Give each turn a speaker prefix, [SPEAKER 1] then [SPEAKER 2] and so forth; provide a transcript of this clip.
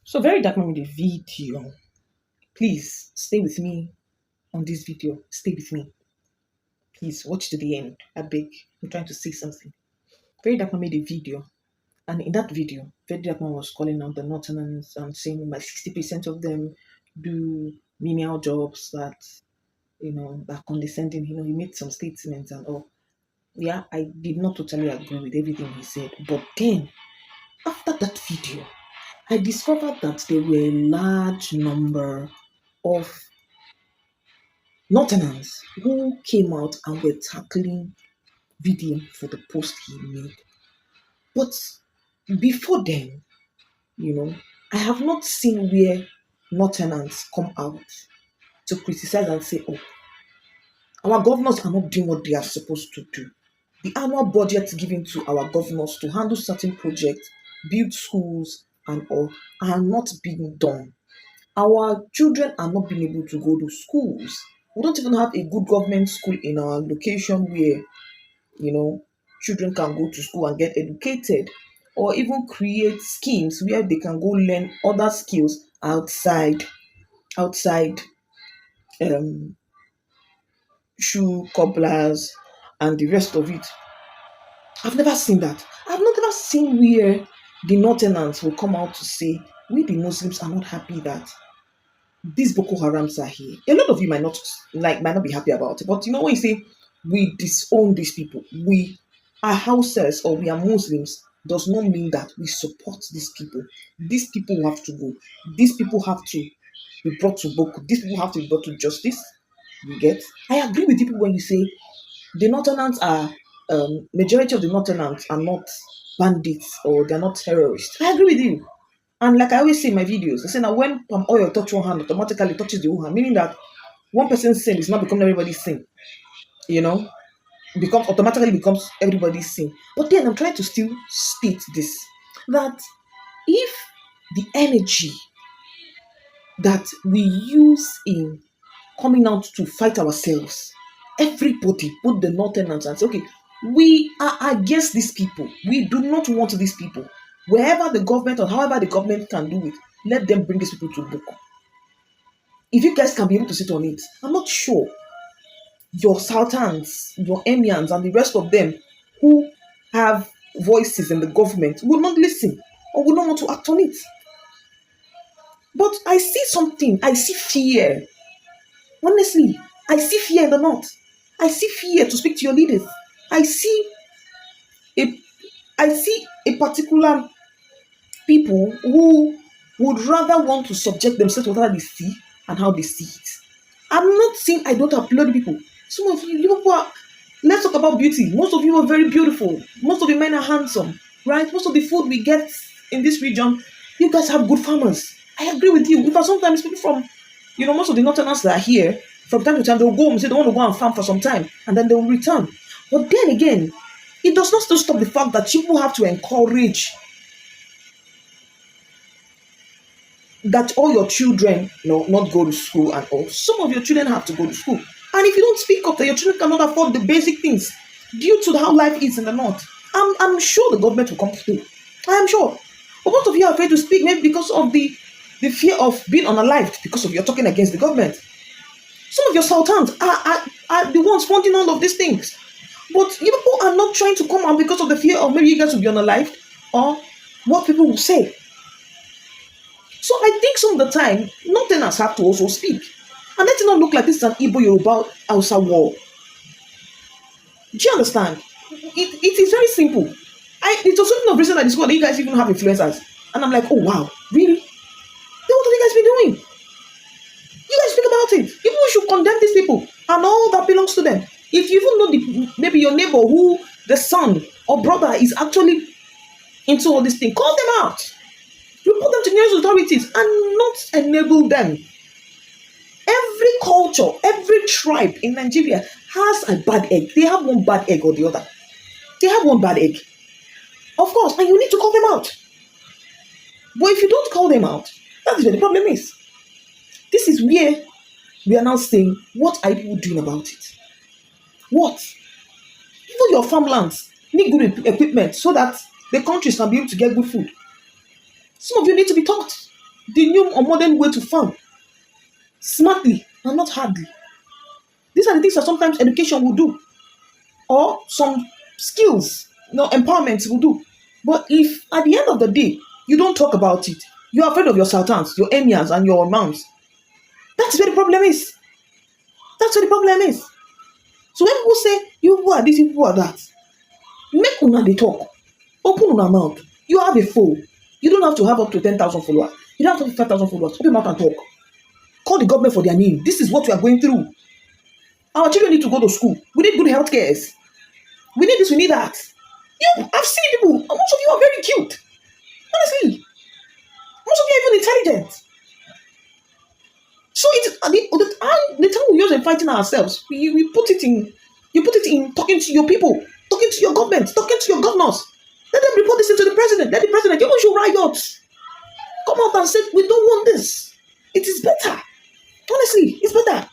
[SPEAKER 1] So very dark moment the video. Please stay with me on this video. Stay with me. Please watch to the end. I beg. I'm trying to say something. Very dark made a video. And in that video, Very Dark Man was calling out the Northerners and saying like 60% of them do menial jobs that are condescending. He made some statements and all. Yeah, I did not totally agree with everything he said. But then after that video, I discovered that there were a large number of Northerners who came out and were tackling VDM for the post he made. But before then, you know, I have not seen where Northerners come out to criticize and say, oh, our governors are not doing what they are supposed to do. The annual budget given to our governors to handle certain projects, build schools, and all are not being done. Our children are not being able to go to schools. We don't even have a good government school in our location where children can go to school and get educated, or even create schemes where they can go learn other skills outside um, shoe cobblers and the rest of it. I've never seen that. I've not ever seen where the Northerners will come out to say, we the Muslims are not happy that these Boko Harams are here. A lot of you might not be happy about it, but when you say we disown these people, we are houses or we are Muslims, does not mean that we support these people. These people have to go. These people have to be brought to book. These people have to be brought to justice. You get? I agree with you when you say the Northerners are majority of the Northerners are not bandits or they're not terrorists. I agree with you. And like I always say in my videos, I say now when palm oil touch one hand, automatically touches the whole hand, meaning that one person's sin is not becoming everybody's sin. Becomes everybody's sin. But then I'm trying to still state this, that if the energy that we use in coming out to fight ourselves, everybody, both the Northerners and say, okay, we are against these people. We do not want these people. Wherever the government or however the government can do it, let them bring these people to book. If you guys can be able to sit on it, I'm not sure your sultans, your emirs, and the rest of them who have voices in the government will not listen or will not want to act on it. But I see something. I see fear. Honestly, I see fear in the north. I see fear to speak to your leaders. I see a particular people who would rather want to subject themselves to whatever they see and how they see it. I'm not saying I don't applaud people. Some of you people let's talk about beauty. Most of you are very beautiful. Most of the men are handsome, right? Most of the food we get in this region, you guys have good farmers. I agree with you. Because sometimes people from, most of the Northerners that are here, from time to time, they'll go and say they want to go and farm for some time, and then they'll return. But then again, it does not still stop the fact that people have to encourage that all your children not go to school and all. Some of your children have to go to school. And if you don't speak up that your children cannot afford the basic things due to how life is in the north, I'm sure the government will come through. I am sure. But most of you are afraid to speak, maybe because of the fear of being unalived, because of you're talking against the government. Some of your sultans are the ones funding all of these things. But you people are not trying to come out because of the fear of maybe you guys will be unalived or what people will say. So I think some of the time, Northerners have to also speak. And let it not look like this is an Igbo Yoruba Hausa war. Do you understand? It is very simple. It was something of reason I discovered that you guys even have influencers. And I'm like, oh wow, really? Then what have you guys been doing? You guys speak about it. People should condemn these people and all that belongs to them. If you even know maybe your neighbor who the son or brother is actually into all these things, call them out. Report them to nearest authorities and not enable them. Every culture, every tribe in Nigeria has a bad egg. They have one bad egg or the other. They have one bad egg. Of course, and you need to call them out. But if you don't call them out, that is where the problem is. This is where we are now saying, what are people doing about it? What? Even your farmlands need good equipment so that the countries can be able to get good food. Some of you need to be taught. the new or modern way to farm smartly and not hardly. These are the things that sometimes education will do, or some skills, empowerment will do. But if at the end of the day you don't talk about it, you're afraid of your sultans, your emirs, and your imams. That's where the problem is. That's where the problem is. So when people say you people are this, you people are that, make una dey talk. Open una mouth. You have a phone. You don't have to have up to 10,000 followers. You don't have to have 5,000 followers. Open your mouth and talk. Call the government for their name. This is what we are going through. Our children need to go to school. We need good health care. We need this, we need that. I've seen people, most of you are very cute. Honestly. Most of you are even intelligent. So it's the time we use in fighting ourselves, we put it in, you put it in talking to your people, talking to your government, talking to your governors. Let them report this to the president. Let the president, you should riot. Come out and say, we don't want this. It is better. Honestly, it's better.